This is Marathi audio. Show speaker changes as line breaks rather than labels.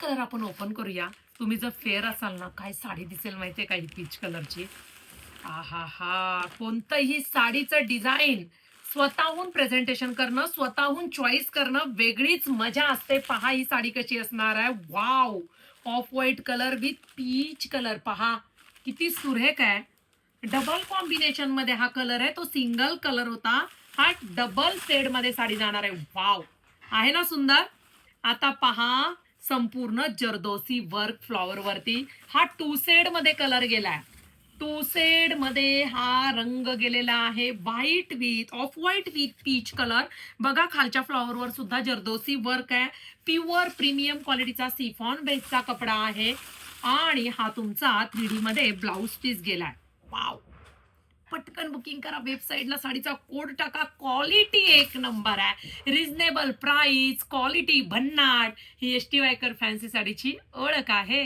कलर आपण ओपन करूया. तुम्ही जर फेअर असाल ना, काय साडी दिसेल माहितीये का ही पीच कलरची. आहाहा! कोणतंही साडीचं डिझाइन स्वतःहून प्रेझेंटेशन करणं, स्वतःहून चॉईस करणं वेगळीच मजा असते. पहा ही साडी कशी असणार आहे. Wow! Off white colour with peach colour पहा. किती सुरेख आहे. डबल कॉम्बिनेशनमध्ये हा कलर आहे. तो सिंगल कलर होता. हा डबल शेडमध्ये साडी जाणार आहे. वॉव! आहे ना सुंदर? आता पहा संपूर्ण जरदोसी वर्क फ्लॉवर वरती हा टू शेड मध्ये कलर गेलाय. टू शेड मध्ये हा रंग गेलेला आहे. White with off white with peach colour. बघा खालच्या फ्लॉवरवर सुद्धा जरदोसी वर्क आहे. प्युअर प्रीमियम क्वालिटीचा सिफॉन बेसचा कपडा आहे आणि हा तुमचा 3D मध्ये ब्लाउज पीस गेलाय. वाव! पटकन बुकिंग करा वेबसाईटला. साडीचा कोड टाका. क्वालिटी एक नंबर आहे. रिझनेबल प्राइस, क्वालिटी भन्नाट. ही एसटी वायकर फॅन्सी साडीची ओळख आहे.